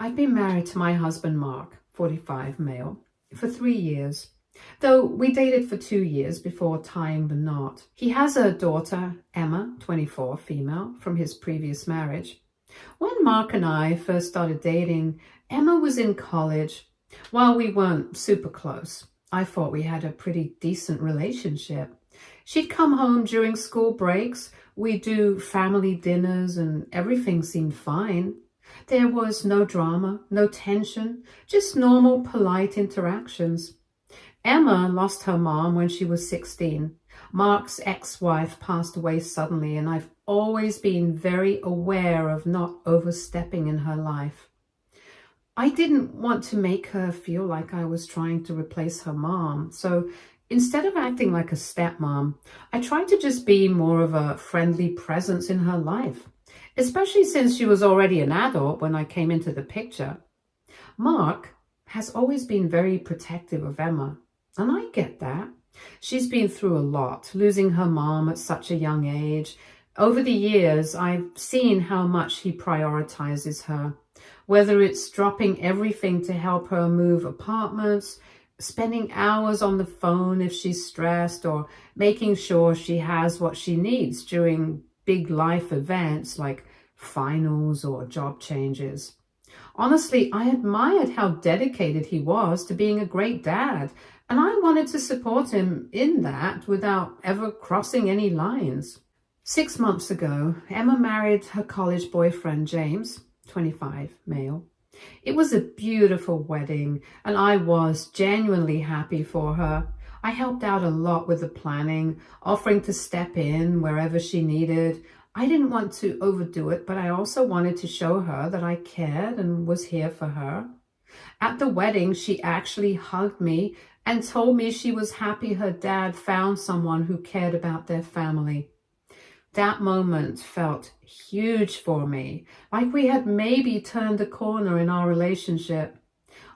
I've been married to my husband, Mark, 45, male, for 3 years, though we dated for 2 years before tying the knot. He has a daughter, Emma, 24, female, from his previous marriage. When Mark and I first started dating, Emma was in college. While we weren't super close, I thought we had a pretty decent relationship. She'd come home during school breaks, we'd do family dinners, and everything seemed fine. There was no drama, no tension, just normal, polite interactions. Emma lost her mom when she was 16. Mark's ex-wife passed away suddenly, and I've always been very aware of not overstepping in her life. I didn't want to make her feel like I was trying to replace her mom, so instead of acting like a stepmom, I tried to just be more of a friendly presence in her life, especially since she was already an adult when I came into the picture. Mark has always been very protective of Emma, and I get that. She's been through a lot, losing her mom at such a young age. Over the years, I've seen how much he prioritizes her, whether it's dropping everything to help her move apartments, spending hours on the phone if she's stressed, or making sure she has what she needs during big life events like finals or job changes. Honestly, I admired how dedicated he was to being a great dad, and I wanted to support him in that without ever crossing any lines. 6 months ago, Emma married her college boyfriend, James, 25, male. It was a beautiful wedding, and I was genuinely happy for her. I helped out a lot with the planning, offering to step in wherever she needed. I didn't want to overdo it, but I also wanted to show her that I cared and was here for her. At the wedding, she actually hugged me and told me she was happy her dad found someone who cared about their family. That moment felt huge for me, like we had maybe turned a corner in our relationship.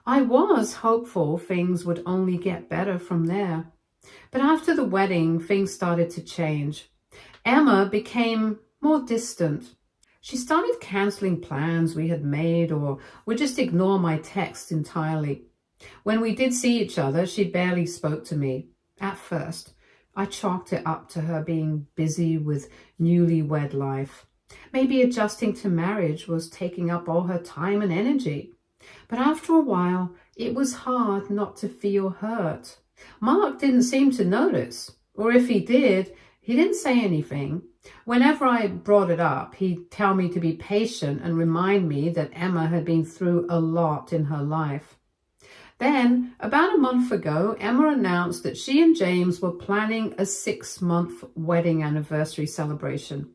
I was hopeful things would only get better from there. But after the wedding, things started to change. Emma became more distant. She started canceling plans we had made or would just ignore my texts entirely. When we did see each other, she barely spoke to me. At first, I chalked it up to her being busy with newlywed life. Maybe adjusting to marriage was taking up all her time and energy. But after a while, it was hard not to feel hurt. Mark didn't seem to notice, or if he did, he didn't say anything. Whenever I brought it up, he'd tell me to be patient and remind me that Emma had been through a lot in her life. Then, about a month ago, Emma announced that she and James were planning a 6-month wedding anniversary celebration.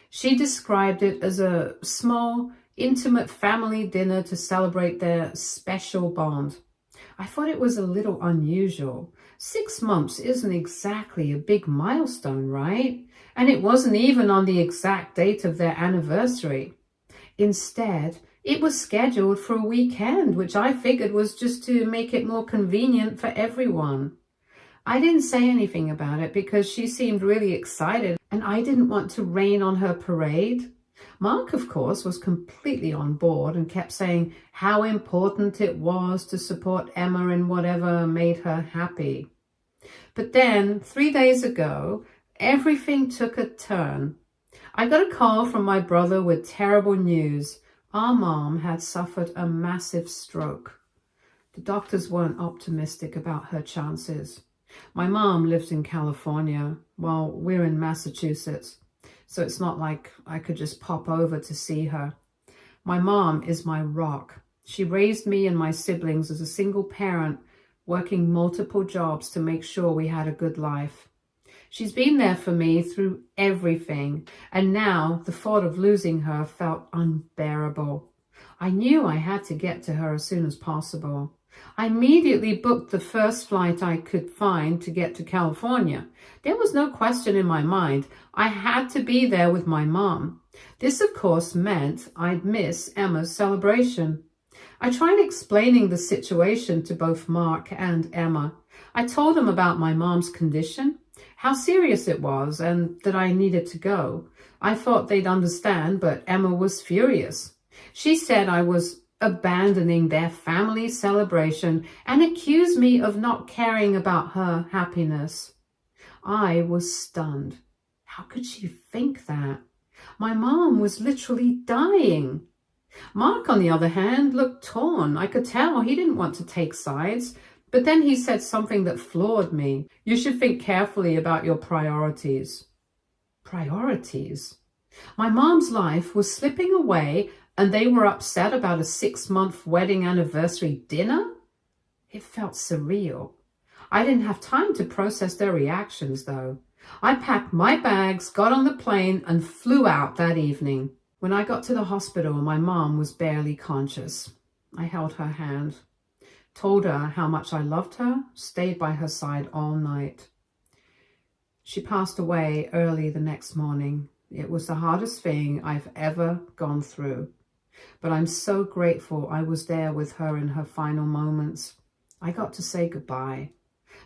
She described it as a small, intimate family dinner to celebrate their special bond. I thought it was a little unusual. 6 months isn't exactly a big milestone, right? And it wasn't even on the exact date of their anniversary. Instead, it was scheduled for a weekend, which I figured was just to make it more convenient for everyone. I didn't say anything about it because she seemed really excited and I didn't want to rain on her parade. Mark, of course, was completely on board and kept saying how important it was to support Emma in whatever made her happy. But then, 3 days ago, everything took a turn. I got a call from my brother with terrible news. Our mom had suffered a massive stroke. The doctors weren't optimistic about her chances. My mom lives in California while we're in Massachusetts, so it's not like I could just pop over to see her. My mom is my rock. She raised me and my siblings as a single parent, working multiple jobs to make sure we had a good life. She's been there for me through everything, and now the thought of losing her felt unbearable. I knew I had to get to her as soon as possible. I immediately booked the first flight I could find to get to California. There was no question in my mind. I had to be there with my mom. This, of course, meant I'd miss Emma's celebration. I tried explaining the situation to both Mark and Emma. I told them about my mom's condition, how serious it was, and that I needed to go. I thought they'd understand, but Emma was furious. She said I was abandoning their family celebration and accused me of not caring about her happiness. I was stunned. How could she think that? My mom was literally dying. Mark, on the other hand, looked torn. I could tell he didn't want to take sides, but then he said something that floored me. You should think carefully about your priorities. Priorities? My mom's life was slipping away and they were upset about a 6-month wedding anniversary dinner? It felt surreal. I didn't have time to process their reactions, though. I packed my bags, got on the plane, and flew out that evening. When I got to the hospital, my mom was barely conscious. I held her hand, told her how much I loved her, stayed by her side all night. She passed away early the next morning. It was the hardest thing I've ever gone through. But I'm so grateful I was there with her in her final moments. I got to say goodbye.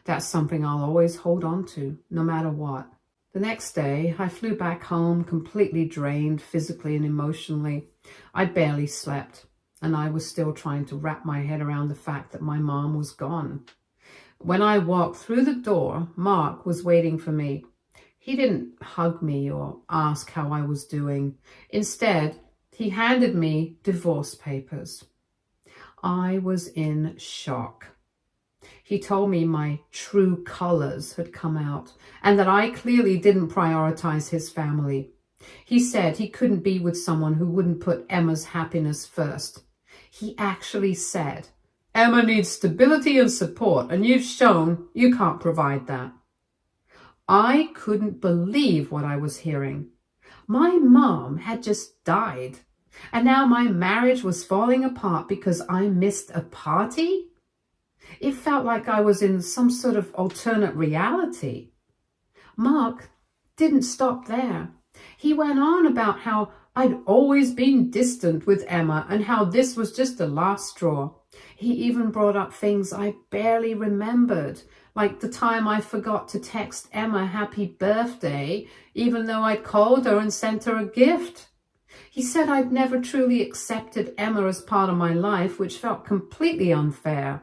That's something I'll always hold on to, no matter what. The next day, I flew back home completely drained physically and emotionally. I barely slept, and I was still trying to wrap my head around the fact that my mom was gone. When I walked through the door, Mark was waiting for me. He didn't hug me or ask how I was doing. Instead, he handed me divorce papers. I was in shock. He told me my true colors had come out and that I clearly didn't prioritize his family. He said he couldn't be with someone who wouldn't put Emma's happiness first. He actually said, Emma needs stability and support, and you've shown you can't provide that. I couldn't believe what I was hearing. My mom had just died, and now my marriage was falling apart because I missed a party? It felt like I was in some sort of alternate reality. Mark didn't stop there. He went on about how I'd always been distant with Emma and how this was just the last straw. He even brought up things I barely remembered, like the time I forgot to text Emma happy birthday, even though I'd called her and sent her a gift. He said I'd never truly accepted Emma as part of my life, which felt completely unfair.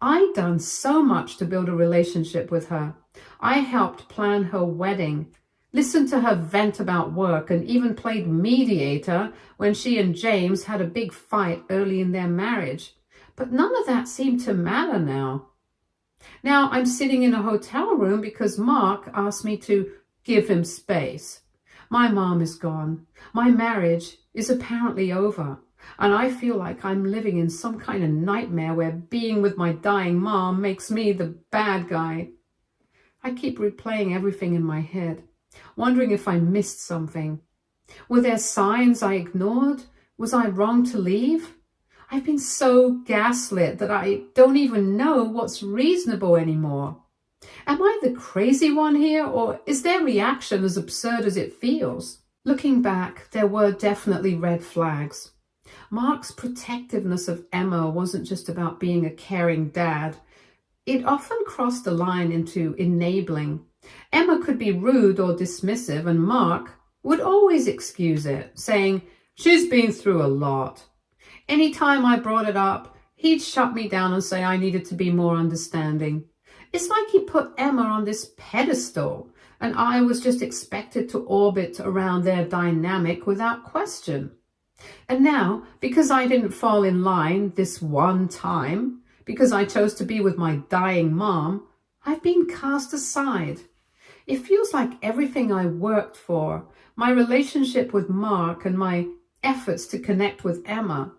I'd done so much to build a relationship with her. I helped plan her wedding, listened to her vent about work, and even played mediator when she and James had a big fight early in their marriage. But none of that seemed to matter now. Now I'm sitting in a hotel room because Mark asked me to give him space. My mom is gone. My marriage is apparently over. And I feel like I'm living in some kind of nightmare where being with my dying mom makes me the bad guy. I keep replaying everything in my head, wondering if I missed something. Were there signs I ignored? Was I wrong to leave? I've been so gaslit that I don't even know what's reasonable anymore. Am I the crazy one here, or is their reaction as absurd as it feels? Looking back, there were definitely red flags. Mark's protectiveness of Emma wasn't just about being a caring dad. It often crossed the line into enabling. Emma could be rude or dismissive, and Mark would always excuse it, saying, "She's been through a lot." Anytime I brought it up, he'd shut me down and say I needed to be more understanding. It's like he put Emma on this pedestal, and I was just expected to orbit around their dynamic without question. And now, because I didn't fall in line this one time, because I chose to be with my dying mom, I've been cast aside. It feels like everything I worked for, my relationship with Mark and my efforts to connect with Emma,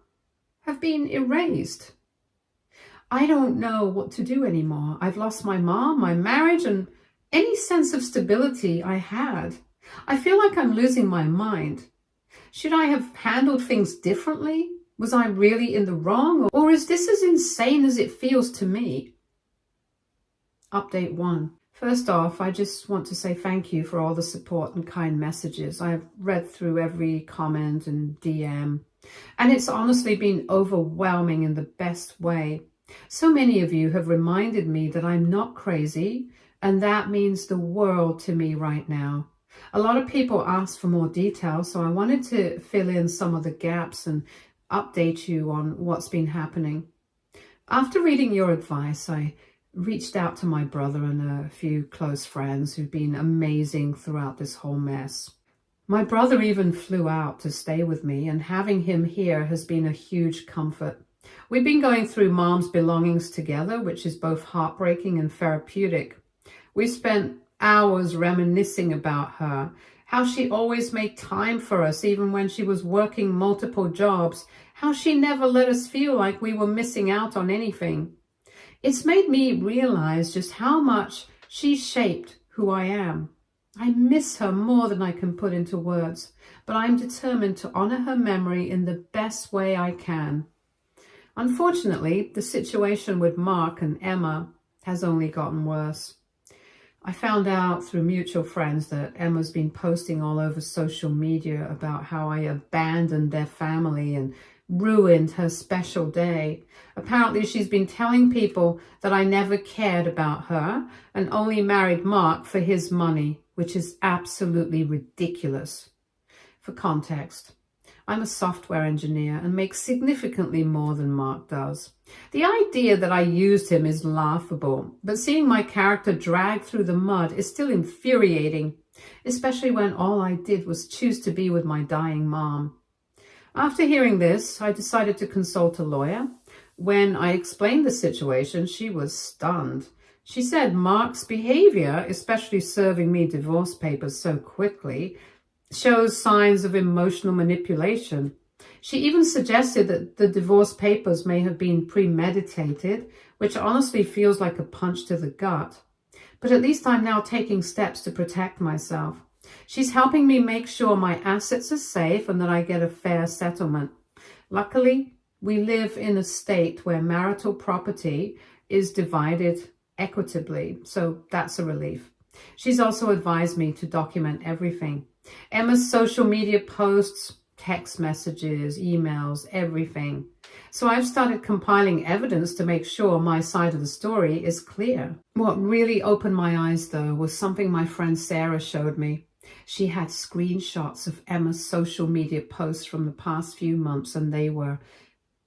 have been erased. I don't know what to do anymore. I've lost my mom, my marriage, and any sense of stability I had. I feel like I'm losing my mind. Should I have handled things differently? Was I really in the wrong? Or is this as insane as it feels to me? Update 1. First off, I just want to say thank you for all the support and kind messages. I've read through every comment and DM, and it's honestly been overwhelming in the best way. So many of you have reminded me that I'm not crazy, and that means the world to me right now. A lot of people asked for more detail, so I wanted to fill in some of the gaps and update you on what's been happening. After reading your advice, I reached out to my brother and a few close friends who've been amazing throughout this whole mess. My brother even flew out to stay with me, and having him here has been a huge comfort. We've been going through Mom's belongings together, which is both heartbreaking and therapeutic. We spent hours reminiscing about her, how she always made time for us even when she was working multiple jobs, how she never let us feel like we were missing out on anything. It's made me realize just how much she shaped who I am. I miss her more than I can put into words, but I'm determined to honor her memory in the best way I can. Unfortunately, the situation with Mark and Emma has only gotten worse. I found out through mutual friends that Emma's been posting all over social media about how I abandoned their family and ruined her special day. Apparently, she's been telling people that I never cared about her and only married Mark for his money, which is absolutely ridiculous. For context, I'm a software engineer and make significantly more than Mark does. The idea that I used him is laughable, but seeing my character dragged through the mud is still infuriating, especially when all I did was choose to be with my dying mom. After hearing this, I decided to consult a lawyer. When I explained the situation, she was stunned. She said Mark's behavior, especially serving me divorce papers so quickly, shows signs of emotional manipulation. She even suggested that the divorce papers may have been premeditated, which honestly feels like a punch to the gut. But at least I'm now taking steps to protect myself. She's helping me make sure my assets are safe and that I get a fair settlement. Luckily, we live in a state where marital property is divided equitably, so that's a relief. She's also advised me to document everything. Emma's social media posts, text messages, emails, everything. So I've started compiling evidence to make sure my side of the story is clear. What really opened my eyes, though, was something my friend Sarah showed me. She had screenshots of Emma's social media posts from the past few months, and they were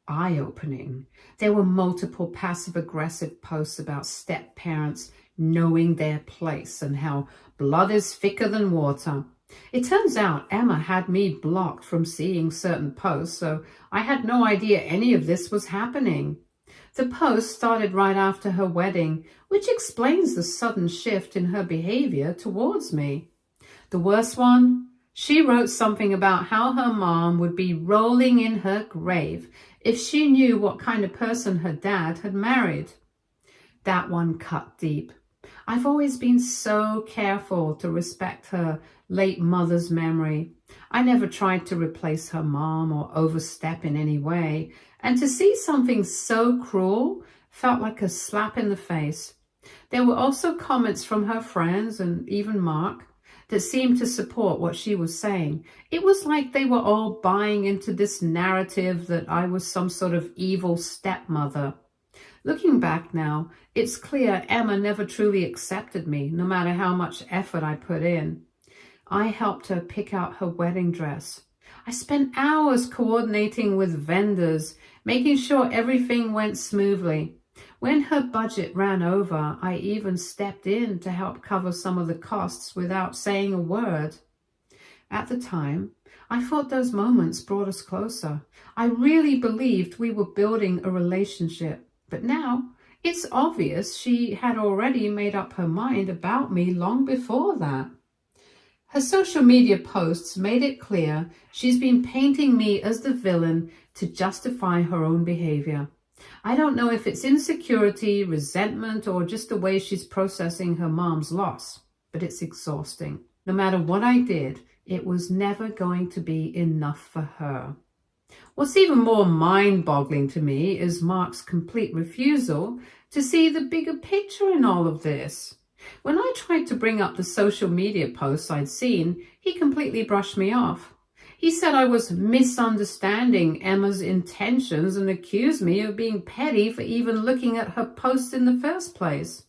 eye-opening. There were multiple passive-aggressive posts about step-parents knowing their place and how blood is thicker than water. It turns out Emma had me blocked from seeing certain posts, so I had no idea any of this was happening. The post started right after her wedding, which explains the sudden shift in her behavior towards me. The worst one, she wrote something about how her mom would be rolling in her grave if she knew what kind of person her dad had married. That one cut deep. I've always been so careful to respect her late mother's memory. I never tried to replace her mom or overstep in any way, and to see something so cruel felt like a slap in the face. There were also comments from her friends and even Mark that seemed to support what she was saying. It was like they were all buying into this narrative that I was some sort of evil stepmother. Looking back now, it's clear Emma never truly accepted me, no matter how much effort I put in. I helped her pick out her wedding dress. I spent hours coordinating with vendors, making sure everything went smoothly. When her budget ran over, I even stepped in to help cover some of the costs without saying a word. At the time, I thought those moments brought us closer. I really believed we were building a relationship. But now, it's obvious she had already made up her mind about me long before that. Her social media posts made it clear she's been painting me as the villain to justify her own behavior. I don't know if it's insecurity, resentment, or just the way she's processing her mom's loss, but it's exhausting. No matter what I did, it was never going to be enough for her. What's even more mind-boggling to me is Mark's complete refusal to see the bigger picture in all of this. When I tried to bring up the social media posts I'd seen, he completely brushed me off. He said I was misunderstanding Emma's intentions and accused me of being petty for even looking at her posts in the first place.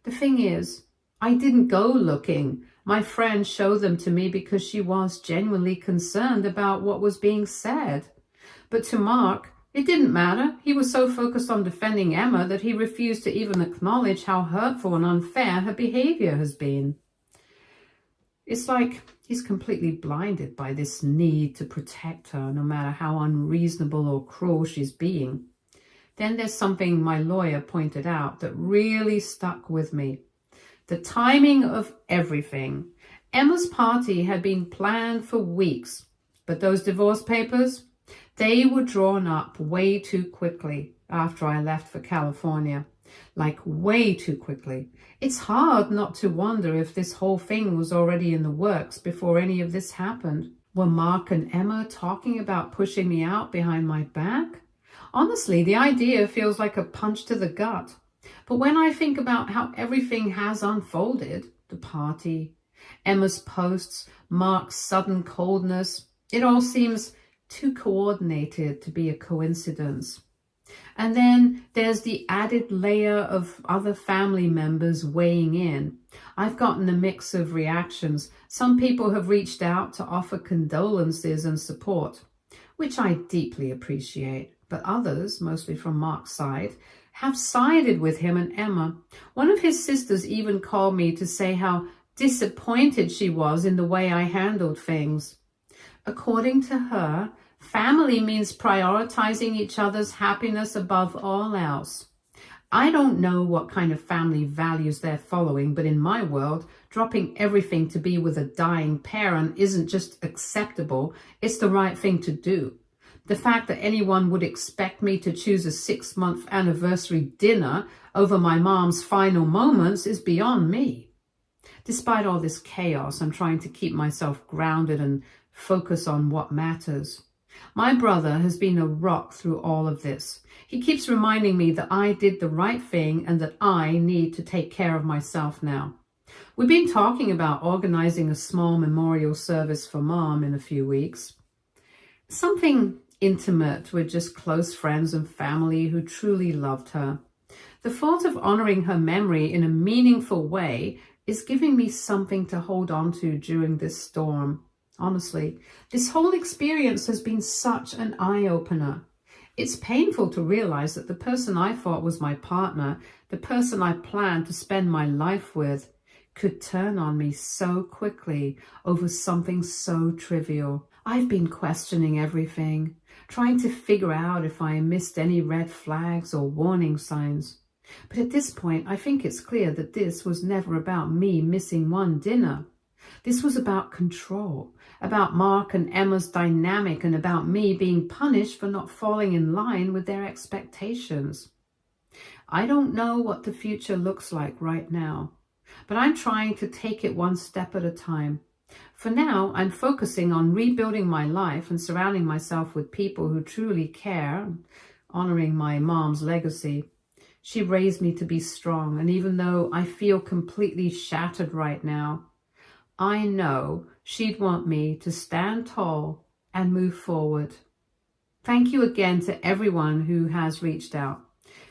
The thing is, I didn't go looking. My friend showed them to me because she was genuinely concerned about what was being said. But to Mark, it didn't matter. He was so focused on defending Emma that he refused to even acknowledge how hurtful and unfair her behavior has been. It's like he's completely blinded by this need to protect her, no matter how unreasonable or cruel she's being. Then there's something my lawyer pointed out that really stuck with me. The timing of everything. Emma's party had been planned for weeks, but those divorce papers, they were drawn up way too quickly after I left for California. Like way too quickly. It's hard not to wonder if this whole thing was already in the works before any of this happened. Were Mark and Emma talking about pushing me out behind my back? Honestly, the idea feels like a punch to the gut. But when I think about how everything has unfolded, the party, Emma's posts, Mark's sudden coldness, it all seems too coordinated to be a coincidence. And then there's the added layer of other family members weighing in. I've gotten a mix of reactions. Some people have reached out to offer condolences and support, which I deeply appreciate. But others, mostly from Mark's side, have sided with him and Emma. One of his sisters even called me to say how disappointed she was in the way I handled things. According to her, family means prioritizing each other's happiness above all else. I don't know what kind of family values they're following, but in my world, dropping everything to be with a dying parent isn't just acceptable, it's the right thing to do. The fact that anyone would expect me to choose a 6-month anniversary dinner over my mom's final moments is beyond me. Despite all this chaos, I'm trying to keep myself grounded and focus on what matters. My brother has been a rock through all of this. He keeps reminding me that I did the right thing and that I need to take care of myself now. We've been talking about organizing a small memorial service for Mom in a few weeks. Something intimate with just close friends and family who truly loved her. The thought of honoring her memory in a meaningful way is giving me something to hold on to during this storm. Honestly, this whole experience has been such an eye-opener. It's painful to realize that the person I thought was my partner, the person I planned to spend my life with, could turn on me so quickly over something so trivial. I've been questioning everything, trying to figure out if I missed any red flags or warning signs. But at this point, I think it's clear that this was never about me missing one dinner. This was about control, about Mark and Emma's dynamic, and about me being punished for not falling in line with their expectations. I don't know what the future looks like right now, but I'm trying to take it one step at a time. For now, I'm focusing on rebuilding my life and surrounding myself with people who truly care, honoring my mom's legacy. She raised me to be strong, and even though I feel completely shattered right now, I know she'd want me to stand tall and move forward. Thank you again to everyone who has reached out,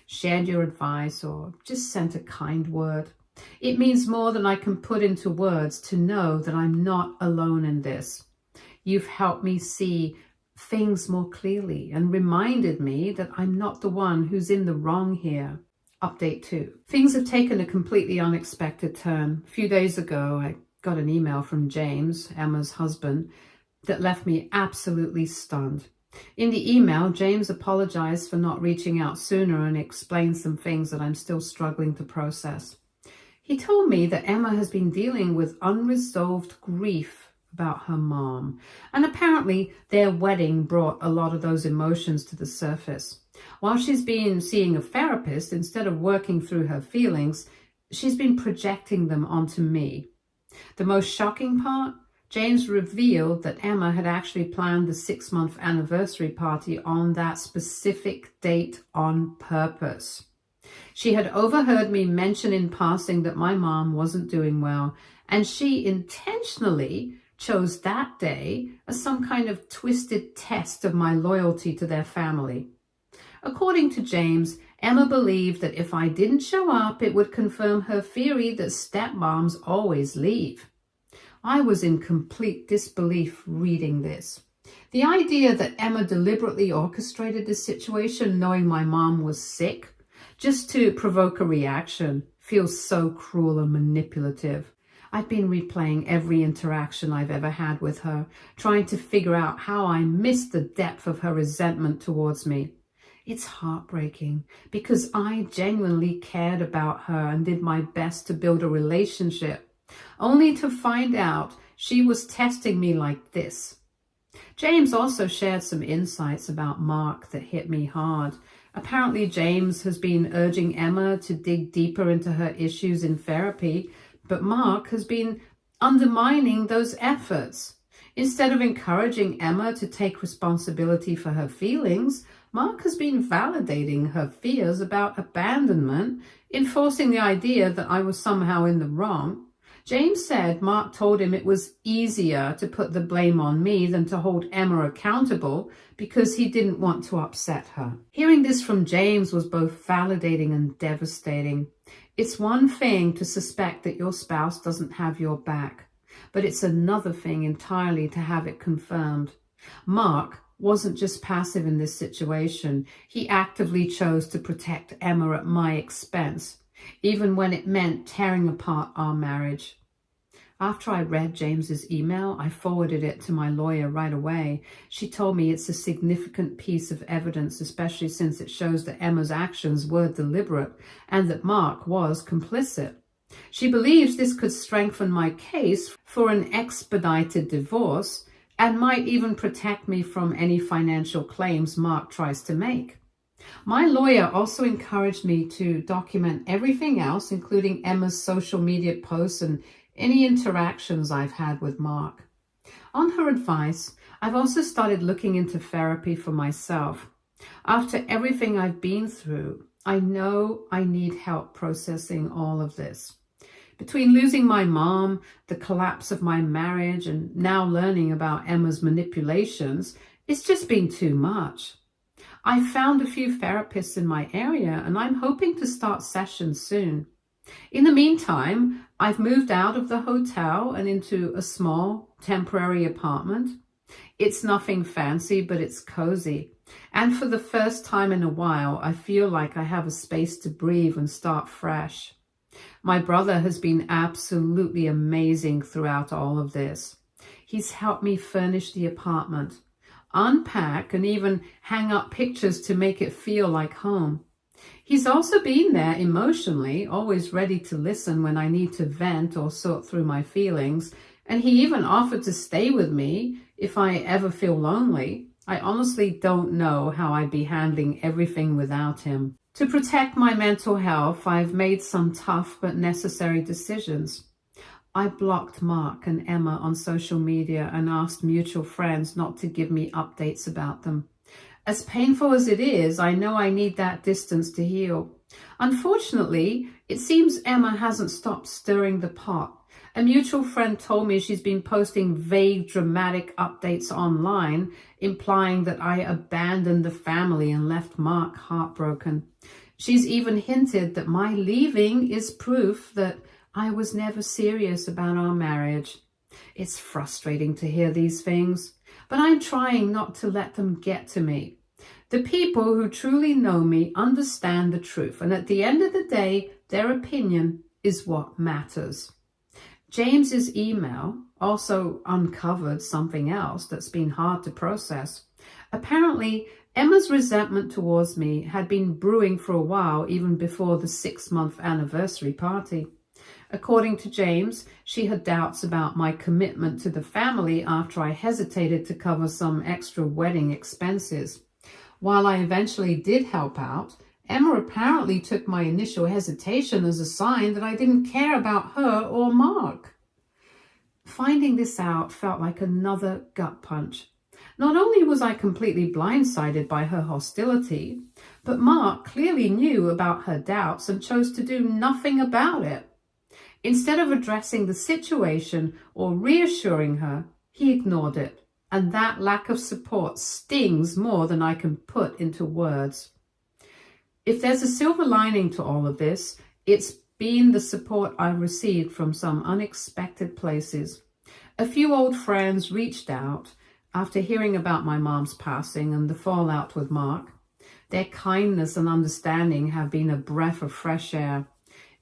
shared your advice, or just sent a kind word. It means more than I can put into words to know that I'm not alone in this. You've helped me see things more clearly and reminded me that I'm not the one who's in the wrong here. Update 2. Things have taken a completely unexpected turn. A few days ago, I got an email from James, Emma's husband, that left me absolutely stunned. In the email, James apologized for not reaching out sooner and explained some things that I'm still struggling to process. He told me that Emma has been dealing with unresolved grief about her mom, and apparently their wedding brought a lot of those emotions to the surface. While she's been seeing a therapist, instead of working through her feelings, she's been projecting them onto me. The most shocking part, James revealed that Emma had actually planned the 6-month anniversary party on that specific date on purpose. She had overheard me mention in passing that my mom wasn't doing well, and she intentionally chose that day as some kind of twisted test of my loyalty to their family. According to James, Emma believed that if I didn't show up, it would confirm her theory that stepmoms always leave. I was in complete disbelief reading this. The idea that Emma deliberately orchestrated this situation, knowing my mom was sick, just to provoke a reaction, feels so cruel and manipulative. I've been replaying every interaction I've ever had with her, trying to figure out how I missed the depth of her resentment towards me. It's heartbreaking because I genuinely cared about her and did my best to build a relationship, only to find out she was testing me like this. James also shared some insights about Mark that hit me hard. Apparently, James has been urging Emma to dig deeper into her issues in therapy, but Mark has been undermining those efforts. Instead of encouraging Emma to take responsibility for her feelings, Mark has been validating her fears about abandonment, enforcing the idea that I was somehow in the wrong. James said Mark told him it was easier to put the blame on me than to hold Emma accountable because he didn't want to upset her. Hearing this from James was both validating and devastating. It's one thing to suspect that your spouse doesn't have your back, but it's another thing entirely to have it confirmed. Mark wasn't just passive in this situation. He actively chose to protect Emma at my expense, even when it meant tearing apart our marriage. After I read James's email, I forwarded it to my lawyer right away. She told me it's a significant piece of evidence, especially since it shows that Emma's actions were deliberate and that Mark was complicit. She believes this could strengthen my case for an expedited divorce and might even protect me from any financial claims Mark tries to make. My lawyer also encouraged me to document everything else, including Emma's social media posts and any interactions I've had with Mark. On her advice, I've also started looking into therapy for myself. After everything I've been through, I know I need help processing all of this. Between losing my mom, the collapse of my marriage, and now learning about Emma's manipulations, it's just been too much. I found a few therapists in my area and I'm hoping to start sessions soon. In the meantime, I've moved out of the hotel and into a small temporary apartment. It's nothing fancy, but it's cozy. And for the first time in a while, I feel like I have a space to breathe and start fresh. My brother has been absolutely amazing throughout all of this. He's helped me furnish the apartment, unpack, and even hang up pictures to make it feel like home. He's also been there emotionally, always ready to listen when I need to vent or sort through my feelings, and he even offered to stay with me if I ever feel lonely. I honestly don't know how I'd be handling everything without him. To protect my mental health, I've made some tough but necessary decisions. I blocked Mark and Emma on social media and asked mutual friends not to give me updates about them. As painful as it is, I know I need that distance to heal. Unfortunately, it seems Emma hasn't stopped stirring the pot. A mutual friend told me she's been posting vague, dramatic updates online, implying that I abandoned the family and left Mark heartbroken. She's even hinted that my leaving is proof that I was never serious about our marriage. It's frustrating to hear these things, but I'm trying not to let them get to me. The people who truly know me understand the truth, and at the end of the day, their opinion is what matters. James's email also uncovered something else that's been hard to process. Apparently, Emma's resentment towards me had been brewing for a while, even before the 6-month anniversary party. According to James, she had doubts about my commitment to the family after I hesitated to cover some extra wedding expenses. While I eventually did help out, Emma apparently took my initial hesitation as a sign that I didn't care about her or Mark. Finding this out felt like another gut punch. Not only was I completely blindsided by her hostility, but Mark clearly knew about her doubts and chose to do nothing about it. Instead of addressing the situation or reassuring her, he ignored it. And that lack of support stings more than I can put into words. If there's a silver lining to all of this, it's been the support I've received from some unexpected places. A few old friends reached out, After hearing about my mom's passing and the fallout with Mark, their kindness and understanding have been a breath of fresh air.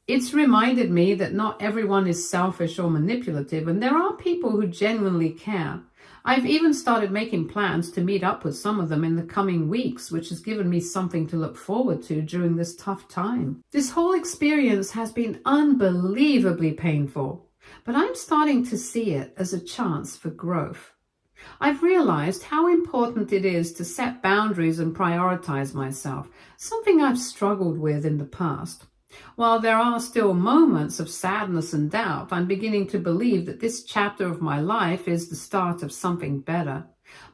It's reminded me that not everyone is selfish or manipulative, and there are people who genuinely care. I've even started making plans to meet up with some of them in the coming weeks, which has given me something to look forward to during this tough time. This whole experience has been unbelievably painful, but I'm starting to see it as a chance for growth. I've realized how important it is to set boundaries and prioritize myself, something I've struggled with in the past. While there are still moments of sadness and doubt, I'm beginning to believe that this chapter of my life is the start of something better.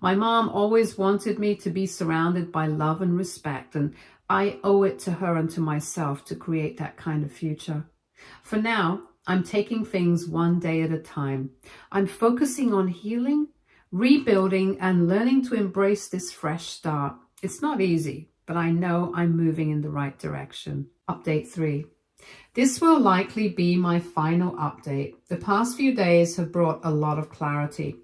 My mom always wanted me to be surrounded by love and respect, and I owe it to her and to myself to create that kind of future. For now, I'm taking things one day at a time. I'm focusing on healing, rebuilding, and learning to embrace this fresh start. It's not easy, but I know I'm moving in the right direction. Update 3. This will likely be my final update. The past few days have brought a lot of clarity.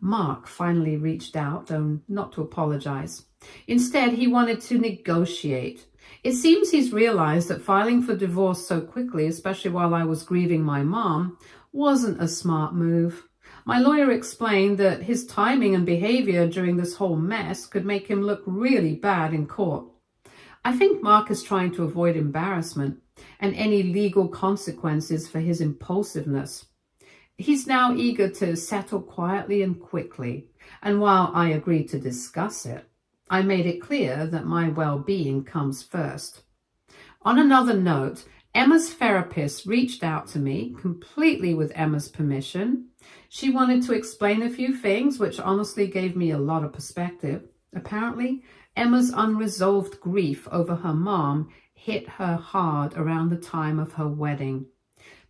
Mark finally reached out, though not to apologize. Instead, he wanted to negotiate. It seems he's realized that filing for divorce so quickly, especially while I was grieving my mom, wasn't a smart move. My lawyer explained that his timing and behavior during this whole mess could make him look really bad in court. I think Mark is trying to avoid embarrassment and any legal consequences for his impulsiveness. He's now eager to settle quietly and quickly, and while I agreed to discuss it, I made it clear that my well-being comes first. On another note, Emma's therapist reached out to me, completely with Emma's permission. She wanted to explain a few things, which honestly gave me a lot of perspective. Apparently, Emma's unresolved grief over her mom hit her hard around the time of her wedding.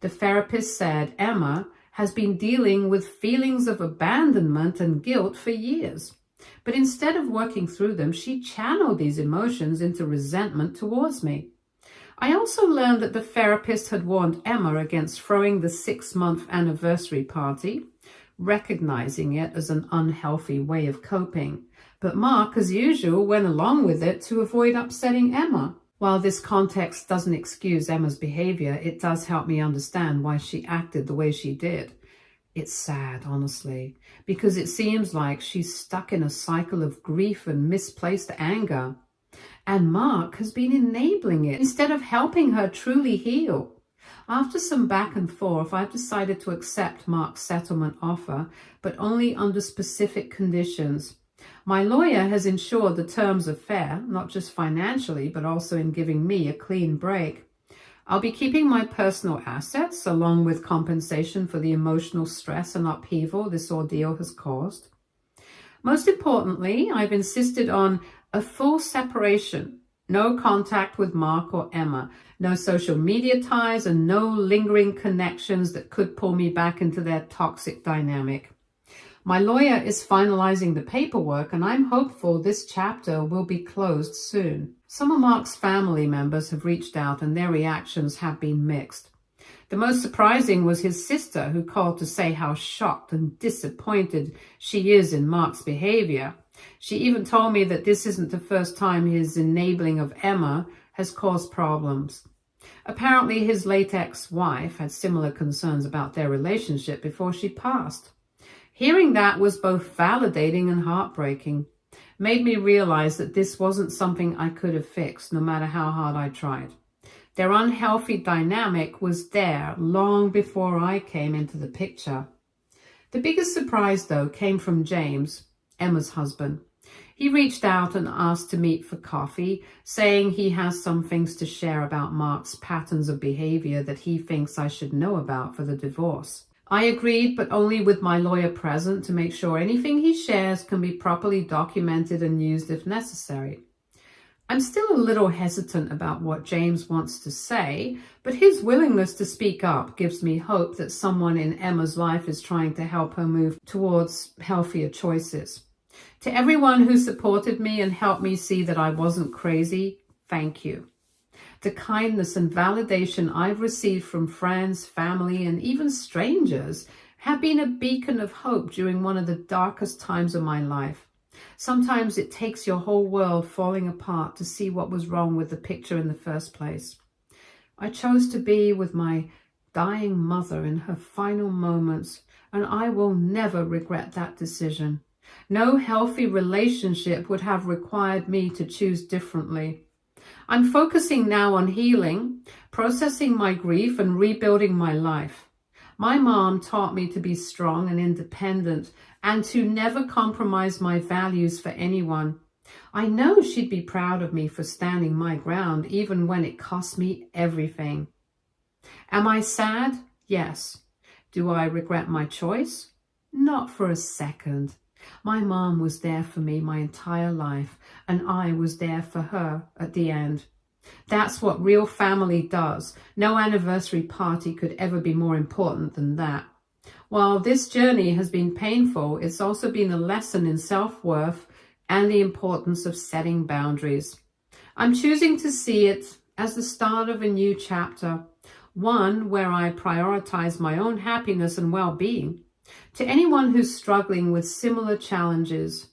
The therapist said Emma has been dealing with feelings of abandonment and guilt for years. But instead of working through them, she channeled these emotions into resentment towards me. I also learned that the therapist had warned Emma against throwing the 6-month anniversary party, recognizing it as an unhealthy way of coping. But Mark, as usual, went along with it to avoid upsetting Emma. While this context doesn't excuse Emma's behavior, it does help me understand why she acted the way she did. It's sad, honestly, because it seems like she's stuck in a cycle of grief and misplaced anger. And Mark has been enabling it instead of helping her truly heal. After some back and forth, I've decided to accept Mark's settlement offer, but only under specific conditions. My lawyer has ensured the terms are fair, not just financially, but also in giving me a clean break. I'll be keeping my personal assets along with compensation for the emotional stress and upheaval this ordeal has caused. Most importantly, I've insisted on a full separation, no contact with Mark or Emma, no social media ties, and no lingering connections that could pull me back into their toxic dynamic. My lawyer is finalizing the paperwork, and I'm hopeful this chapter will be closed soon. Some of Mark's family members have reached out, and their reactions have been mixed. The most surprising was his sister, who called to say how shocked and disappointed she is in Mark's behavior. She even told me that this isn't the first time his enabling of Emma has caused problems. Apparently, his late ex-wife had similar concerns about their relationship before she passed. Hearing that was both validating and heartbreaking. Made me realize that this wasn't something I could have fixed, no matter how hard I tried. Their unhealthy dynamic was there long before I came into the picture. The biggest surprise, though, came from James, Emma's husband. He reached out and asked to meet for coffee, saying he has some things to share about Mark's patterns of behavior that he thinks I should know about for the divorce. I agreed, but only with my lawyer present to make sure anything he shares can be properly documented and used if necessary. I'm still a little hesitant about what James wants to say, but his willingness to speak up gives me hope that someone in Emma's life is trying to help her move towards healthier choices. To everyone who supported me and helped me see that I wasn't crazy, thank you. The kindness and validation I've received from friends, family, and even strangers have been a beacon of hope during one of the darkest times of my life. Sometimes it takes your whole world falling apart to see what was wrong with the picture in the first place. I chose to be with my dying mother in her final moments, and I will never regret that decision. No healthy relationship would have required me to choose differently. I'm focusing now on healing, processing my grief, and rebuilding my life. My mom taught me to be strong and independent and to never compromise my values for anyone. I know she'd be proud of me for standing my ground, even when it cost me everything. Am I sad? Yes. Do I regret my choice? Not for a second. My mom was there for me my entire life, and I was there for her at the end. That's what real family does. No anniversary party could ever be more important than that. While this journey has been painful, it's also been a lesson in self-worth and the importance of setting boundaries. I'm choosing to see it as the start of a new chapter, one where I prioritize my own happiness and well-being. To anyone who's struggling with similar challenges,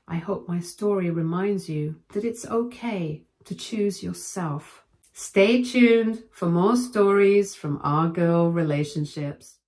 I hope my story reminds you that it's okay to choose yourself. Stay tuned for more stories from our girl relationships.